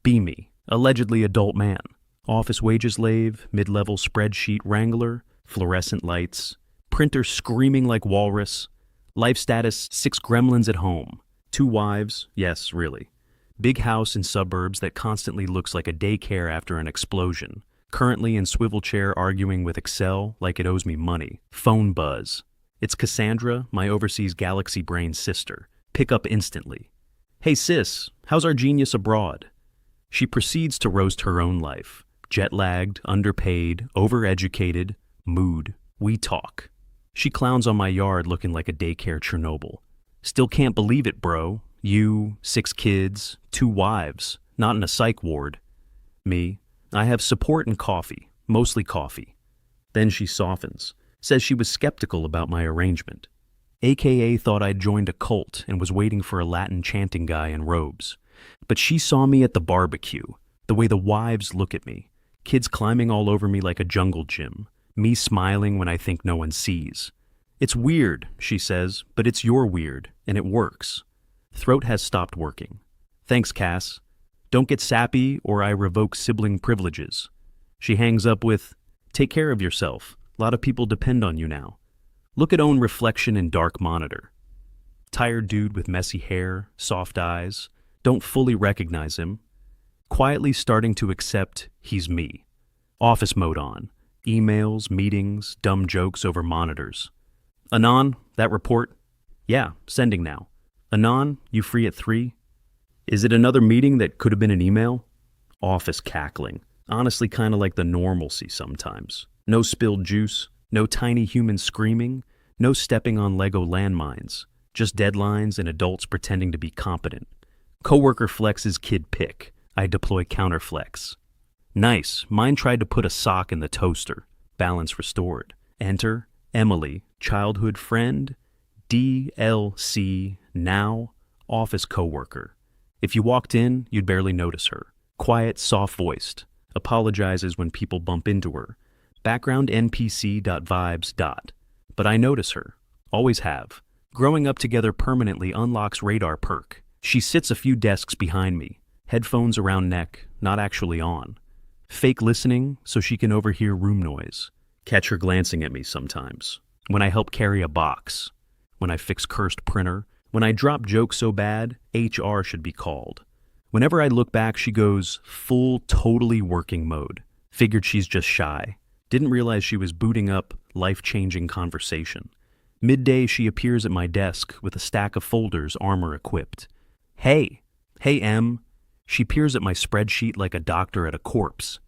Be me, allegedly adult man. Office wages slave, mid-level spreadsheet wrangler, fluorescent lights, printer screaming like walrus, life status 6 gremlins at home, 2 wives, yes, really. Big house in suburbs that constantly looks like a daycare after an explosion. Currently in swivel chair arguing with Excel like it owes me money. Phone buzz. It's Cassandra, my overseas galaxy brain sister. Pick up instantly. Hey sis, how's our genius abroad? She proceeds to roast her own life. Jet-lagged, underpaid, overeducated, mood. We talk. She clowns on my yard looking like a daycare Chernobyl. Still can't believe it, bro. You, 6 kids, 2 wives, not in a psych ward. Me, I have support and coffee, mostly coffee. Then she softens, says she was skeptical about my arrangement. AKA thought I'd joined a cult and was waiting for a Latin chanting guy in robes. But she saw me at the barbecue, the way the wives look at me, kids climbing all over me like a jungle gym, me smiling when I think no one sees. It's weird, she says, but it's your weird, and it works. Throat has stopped working. Thanks, Cass. Don't get sappy or I revoke sibling privileges. She hangs up with, take care of yourself. A lot of people depend on you now. Look at own reflection in dark monitor. Tired dude with messy hair, soft eyes. Don't fully recognize him. Quietly starting to accept he's me. Office mode on. Emails, meetings, dumb jokes over monitors. Anon, that report? Yeah, sending now. Anon, you free at 3? Is it another meeting that could have been an email? Office cackling. Honestly, kind of like the normalcy sometimes. No spilled juice, no tiny humans screaming, no stepping on Lego landmines. Just deadlines and adults pretending to be competent. Coworker flexes kid pick. I deploy counterflex. Nice, mine tried to put a sock in the toaster. Balance restored. Enter Emily, childhood friend, DLC, now, office coworker. If you walked in, you'd barely notice her. Quiet, soft-voiced. Apologizes when people bump into her. Background NPC.vibes. But I notice her. Always have. Growing up together permanently unlocks radar perk. She sits a few desks behind me. Headphones around neck, not actually on. Fake listening so she can overhear room noise. Catch her glancing at me sometimes. When I help carry a box. When I fix cursed printer. When I drop jokes so bad, HR should be called. Whenever I look back, she goes full, totally working mode. Figured she's just shy. Didn't realize she was booting up life-changing conversation. Midday, she appears at my desk with a stack of folders, armor equipped. Hey, Em. She peers at my spreadsheet like a doctor at a corpse.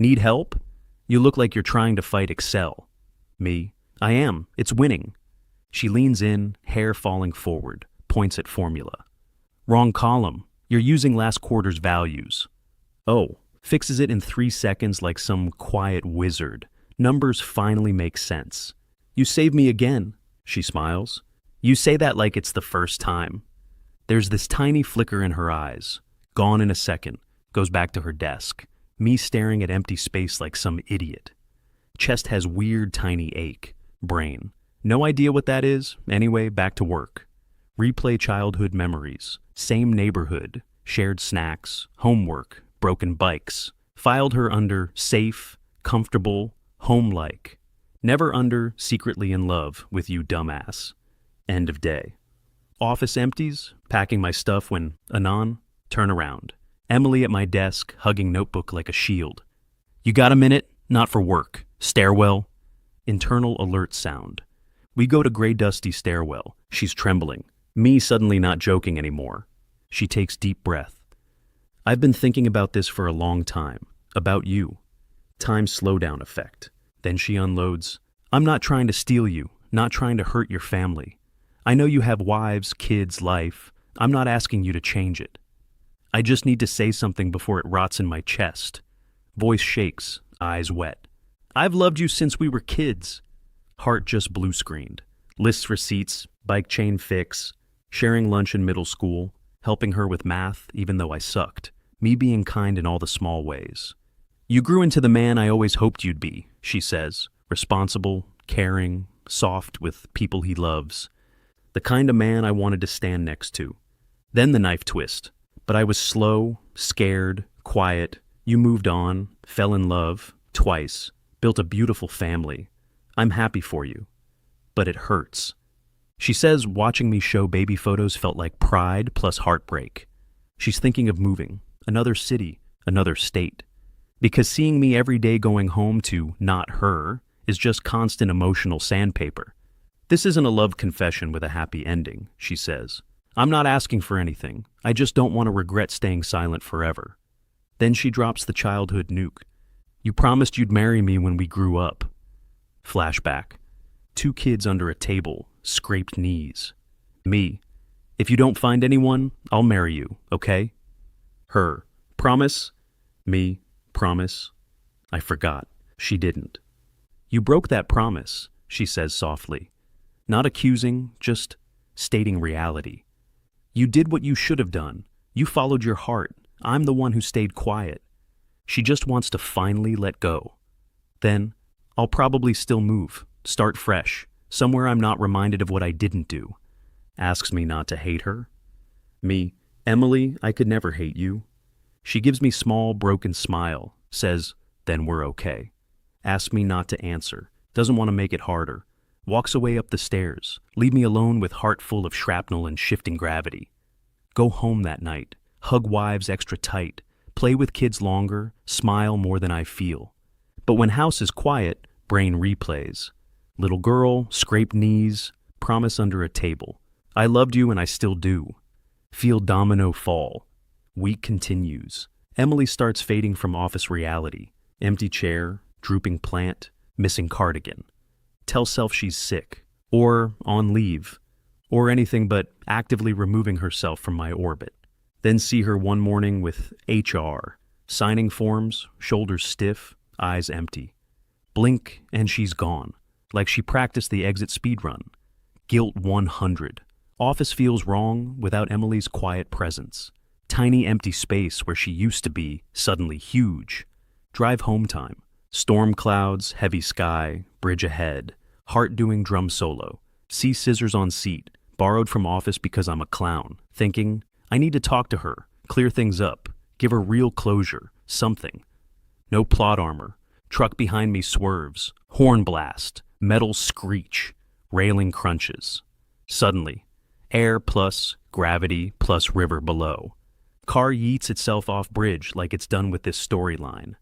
Need help? You look like you're trying to fight Excel. Me. I am. It's winning. She leans in, hair falling forward, points at formula. Wrong column. You're using last quarter's values. Oh, fixes it in 3 seconds like some quiet wizard. Numbers finally make sense. You save me again, she smiles. You say that like it's the first time. There's this tiny flicker in her eyes. Gone in a second. Goes back to her desk. Me staring at empty space like some idiot. Chest has weird tiny ache. Brain. No idea what that is. Anyway, back to work. Replay childhood memories. Same neighborhood. Shared snacks. Homework. Broken bikes. Filed her under safe, comfortable, home-like. Never under secretly in love with you dumbass. End of day. Office empties. Packing my stuff when, anon, turn around. Emily at my desk, hugging notebook like a shield. You got a minute? Not for work. Stairwell. Internal alert sound. We go to gray dusty stairwell. She's trembling. Me suddenly not joking anymore. She takes deep breath. I've been thinking about this for a long time. About you. Time slowdown effect. Then she unloads. I'm not trying to steal you. Not trying to hurt your family. I know you have wives, kids, life. I'm not asking you to change it. I just need to say something before it rots in my chest. Voice shakes, eyes wet. I've loved you since we were kids. Heart just blue screened. Lists receipts, bike chain fix, sharing lunch in middle school, helping her with math even though I sucked, me being kind in all the small ways. You grew into the man I always hoped you'd be, she says, responsible, caring, soft with people he loves. The kind of man I wanted to stand next to. Then the knife twist. But I was slow, scared, quiet, you moved on, fell in love, twice, built a beautiful family. I'm happy for you. But it hurts. She says watching me show baby photos felt like pride plus heartbreak. She's thinking of moving, another city, another state. Because seeing me every day going home to not her is just constant emotional sandpaper. This isn't a love confession with a happy ending, she says. I'm not asking for anything. I just don't want to regret staying silent forever. Then she drops the childhood nuke. You promised you'd marry me when we grew up. Flashback. 2 kids under a table, scraped knees. Me. If you don't find anyone, I'll marry you, okay? Her. Promise? Me. Promise? I forgot. She didn't. You broke that promise, she says softly. Not accusing, just stating reality. You did what you should have done. You followed your heart. I'm the one who stayed quiet. She just wants to finally let go. Then, I'll probably still move, start fresh, somewhere I'm not reminded of what I didn't do. Asks me not to hate her. Me, Emily, I could never hate you. She gives me small, broken smile, says, then we're okay. Asks me not to answer, doesn't want to make it harder. Walks away up the stairs, leave me alone with heart full of shrapnel and shifting gravity. Go home that night, hug wives extra tight, play with kids longer, smile more than I feel. But when house is quiet, brain replays. Little girl, scraped knees, promise under a table. I loved you and I still do. Feel domino fall. Week continues. Emily starts fading from office reality. Empty chair, drooping plant, missing cardigan. Tell self she's sick, or on leave, or anything but actively removing herself from my orbit. Then see her one morning with HR, signing forms, shoulders stiff, eyes empty. Blink and she's gone, like she practiced the exit speedrun. Guilt 100. Office feels wrong without Emily's quiet presence. Tiny empty space where she used to be, suddenly huge. Drive home time. Storm clouds, heavy sky, bridge ahead. Heart doing drum solo. See scissors on seat, borrowed from office because I'm a clown. Thinking, I need to talk to her, clear things up, give her real closure, something. No plot armor. Truck behind me swerves. Horn blast. Metal screech. Railing crunches. Suddenly, air plus gravity plus river below. Car yeets itself off bridge like it's done with this storyline.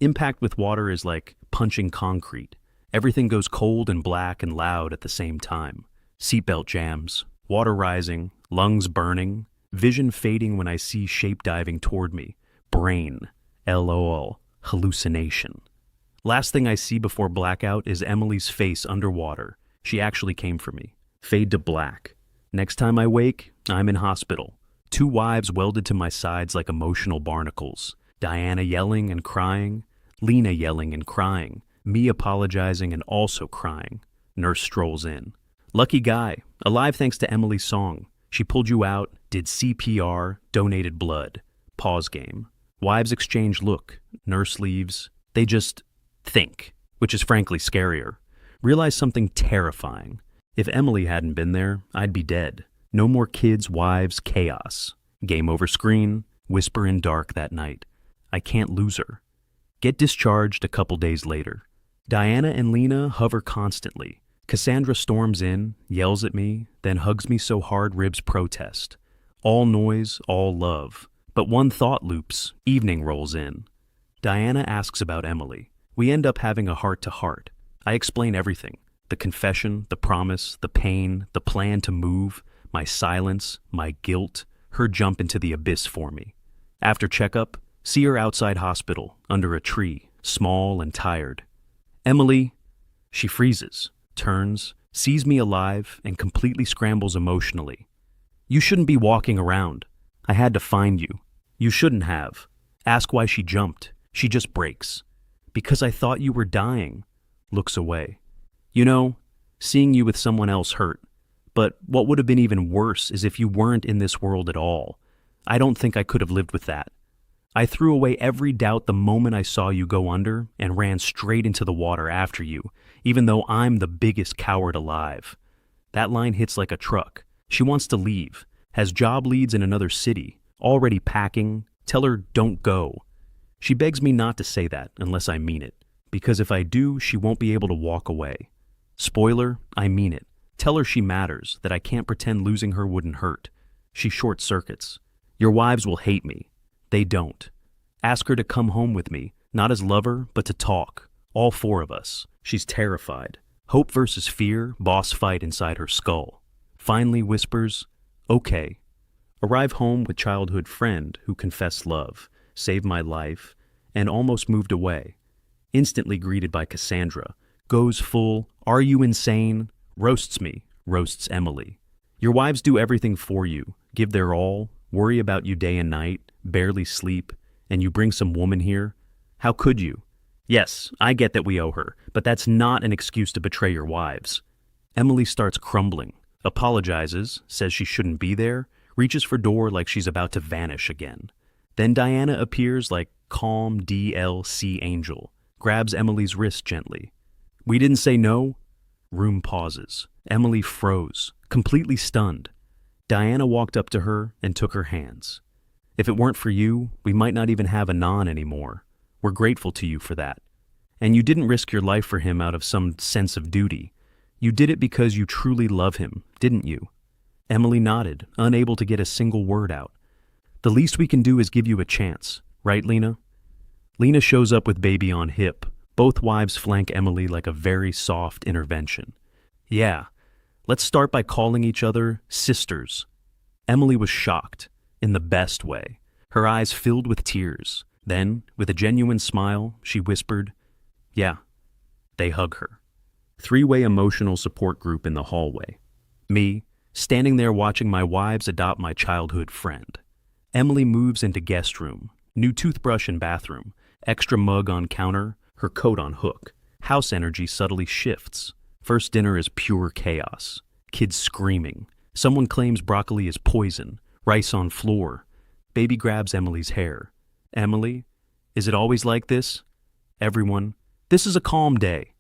Impact with water is like punching concrete. Everything goes cold and black and loud at the same time. Seatbelt jams, water rising, lungs burning, vision fading when I see shape diving toward me. Brain, LOL, hallucination. Last thing I see before blackout is Emily's face underwater. She actually came for me. Fade to black. Next time I wake, I'm in hospital. 2 wives welded to my sides like emotional barnacles. Diana yelling and crying. Lena yelling and crying, me apologizing and also crying. Nurse strolls in. Lucky guy, alive thanks to Emily's song. She pulled you out, did CPR, donated blood. Pause game. Wives exchange look. Nurse leaves. They just think, which is frankly scarier. Realize something terrifying. If Emily hadn't been there, I'd be dead. No more kids, wives, chaos. Game over screen, whisper in dark that night. I can't lose her. Get discharged a couple days later. Diana and Lena hover constantly. Cassandra storms in, yells at me, then hugs me so hard ribs protest. All noise, all love. But one thought loops. Evening rolls in. Diana asks about Emily. We end up having a heart-to-heart. I explain everything. The confession, the promise, the pain, the plan to move, my silence, my guilt, her jump into the abyss for me. After checkup, see her outside hospital, under a tree, small and tired. Emily, she freezes, turns, sees me alive, and completely scrambles emotionally. You shouldn't be walking around. I had to find you. You shouldn't have. Ask why she jumped. She just breaks. Because I thought you were dying. Looks away. You know, seeing you with someone else hurt. But what would have been even worse is if you weren't in this world at all. I don't think I could have lived with that. I threw away every doubt the moment I saw you go under and ran straight into the water after you, even though I'm the biggest coward alive. That line hits like a truck. She wants to leave, has job leads in another city, already packing. Tell her don't go. She begs me not to say that unless I mean it, because if I do, she won't be able to walk away. Spoiler, I mean it. Tell her she matters, that I can't pretend losing her wouldn't hurt. She short circuits. Your wives will hate me. They don't. Ask her to come home with me, not as lover, but to talk. All four of us. She's terrified. Hope versus fear, boss fight inside her skull. Finally whispers, okay. Arrive home with childhood friend who confessed love, saved my life, and almost moved away. Instantly greeted by Cassandra. Goes full, are you insane? Roasts me, roasts Emily. Your wives do everything for you, give their all, worry about you day and night, barely sleep, and you bring some woman here? How could you? Yes, I get that we owe her, but that's not an excuse to betray your wives. Emily starts crumbling, apologizes, says she shouldn't be there, reaches for door like she's about to vanish again. Then Diana appears like calm DLC angel, grabs Emily's wrist gently. We didn't say no? Room pauses. Emily froze, completely stunned. Diana walked up to her and took her hands. If it weren't for you, we might not even have a non anymore. We're grateful to you for that. And you didn't risk your life for him out of some sense of duty. You did it because you truly love him, didn't you? Emily nodded, unable to get a single word out. The least we can do is give you a chance, right, Lena? Lena shows up with baby on hip. Both wives flank Emily like a very soft intervention. Yeah, let's start by calling each other sisters. Emily was shocked, in the best way. Her eyes filled with tears. Then, with a genuine smile, she whispered, yeah. They hug her. Three-way emotional support group in the hallway. Me, standing there watching my wives adopt my childhood friend. Emily moves into guest room, new toothbrush in bathroom, extra mug on counter, her coat on hook. House energy subtly shifts. First dinner is pure chaos. Kids screaming. Someone claims broccoli is poison. Rice on floor. Baby grabs Emily's hair. Emily, is it always like this? Everyone, this is a calm day.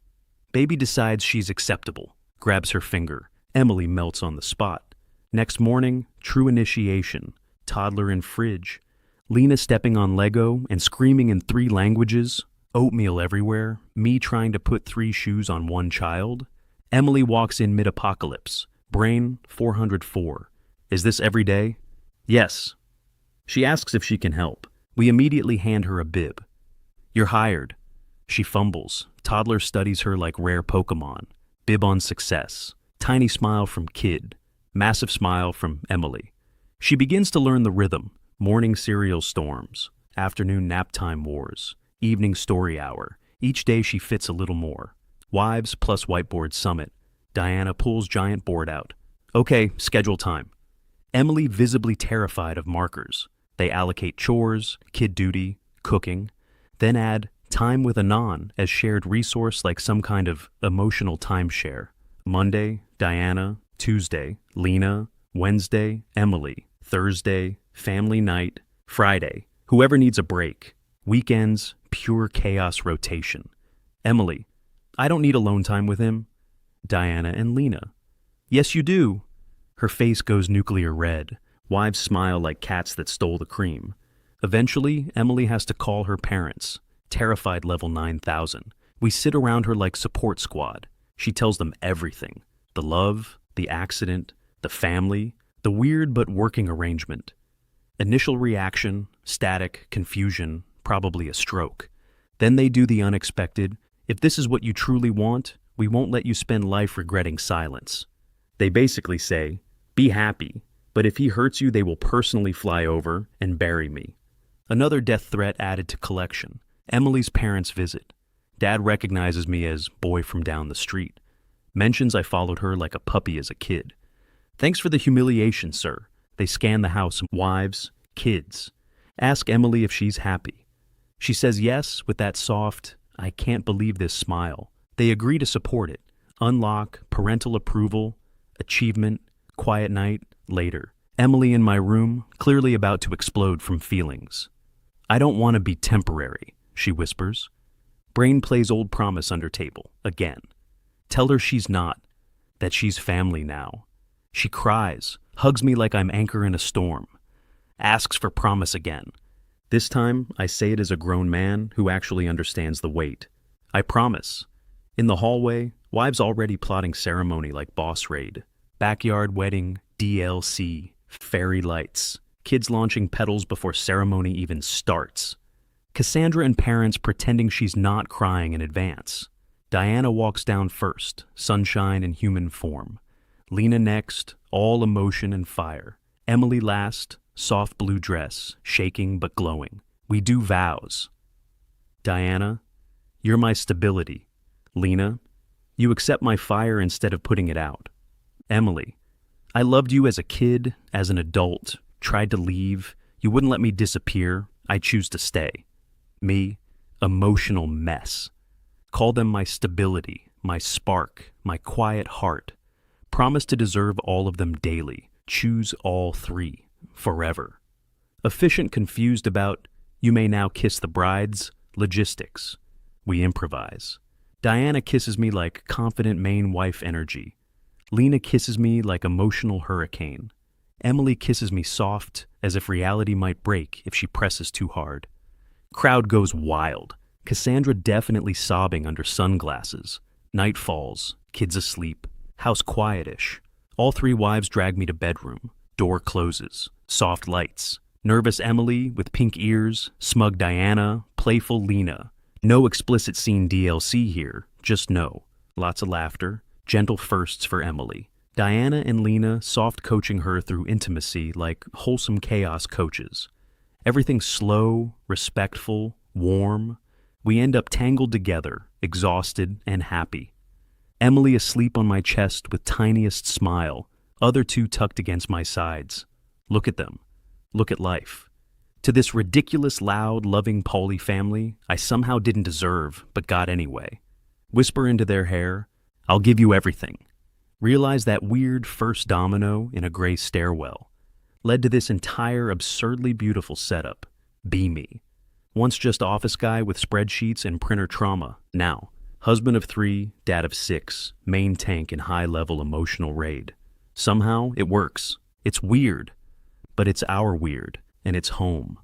Baby decides she's acceptable. Grabs her finger. Emily melts on the spot. Next morning, true initiation. Toddler in fridge. Lena stepping on Lego and screaming in 3 languages. Oatmeal everywhere. Me trying to put 3 shoes on 1 child. Emily walks in mid-apocalypse. Brain 404. Is this every day? Yes. She asks if she can help. We immediately hand her a bib. You're hired. She fumbles. Toddler studies her like rare Pokemon. Bib on success. Tiny smile from kid. Massive smile from Emily. She begins to learn the rhythm. Morning cereal storms. Afternoon nap time wars. Evening story hour. Each day she fits a little more. Wives plus whiteboard summit. Diana pulls giant board out. Okay, schedule time. Emily visibly terrified of markers. They allocate chores, kid duty, cooking, then add time with a non as shared resource like some kind of emotional timeshare. Monday, Diana. Tuesday, Lena. Wednesday, Emily. Thursday, family night. Friday, whoever needs a break. Weekends, pure chaos rotation. Emily, I don't need alone time with him. Diana and Lena. Yes, you do. Her face goes nuclear red. Wives smile like cats that stole the cream. Eventually, Emily has to call her parents. Terrified level 9,000. We sit around her like support squad. She tells them everything. The love, the accident, the family, the weird but working arrangement. Initial reaction, static, confusion, probably a stroke. Then they do the unexpected. If this is what you truly want, we won't let you spend life regretting silence. They basically say, be happy, but if he hurts you, they will personally fly over and bury me. Another death threat added to collection. Emily's parents visit. Dad recognizes me as boy from down the street. Mentions I followed her like a puppy as a kid. Thanks for the humiliation, sir. They scan the house, wives, kids. Ask Emily if she's happy. She says yes with that soft, I can't believe this smile. They agree to support it. Unlock, parental approval, achievement, quiet night, later. Emily in my room, clearly about to explode from feelings. I don't want to be temporary, she whispers. Brain plays old promise under table, again. Tell her she's not, that she's family now. She cries, hugs me like I'm anchor in a storm. Asks for promise again. This time, I say it as a grown man who actually understands the weight. I promise. In the hallway, wives already plotting ceremony like boss raid. Backyard wedding, DLC, fairy lights. Kids launching petals before ceremony even starts. Cassandra and parents pretending she's not crying in advance. Diana walks down first, sunshine in human form. Lena next, all emotion and fire. Emily last, soft blue dress, shaking but glowing. We do vows. Diana, you're my stability. Lena, you accept my fire instead of putting it out. Emily, I loved you as a kid, as an adult, tried to leave. You wouldn't let me disappear. I choose to stay. Me, emotional mess. Call them my stability, my spark, my quiet heart. Promise to deserve all of them daily. Choose all three, forever. Efficient confused about, you may now kiss the brides, logistics. We improvise. Diana kisses me like confident main wife energy. Lena kisses me like emotional hurricane. Emily kisses me soft, as if reality might break if she presses too hard. Crowd goes wild. Cassandra definitely sobbing under sunglasses. Night falls, kids asleep, house quietish. All three wives drag me to bedroom. Door closes. Soft lights. Nervous Emily with pink ears, smug Diana, playful Lena. No explicit scene DLC here, just no. Lots of laughter, gentle firsts for Emily. Diana and Lena soft coaching her through intimacy like wholesome chaos coaches. Everything slow, respectful, warm. We end up tangled together, exhausted and happy. Emily asleep on my chest with tiniest smile, other two tucked against my sides. Look at them. Look at life. To this ridiculous, loud, loving Pauly family, I somehow didn't deserve, but got anyway. Whisper into their hair, I'll give you everything. Realize that weird first domino in a gray stairwell led to this entire absurdly beautiful setup. Be me. Once just office guy with spreadsheets and printer trauma. Now, husband of 3, dad of 6, main tank in high-level emotional raid. Somehow, it works. It's weird. But it's our weird, and it's home.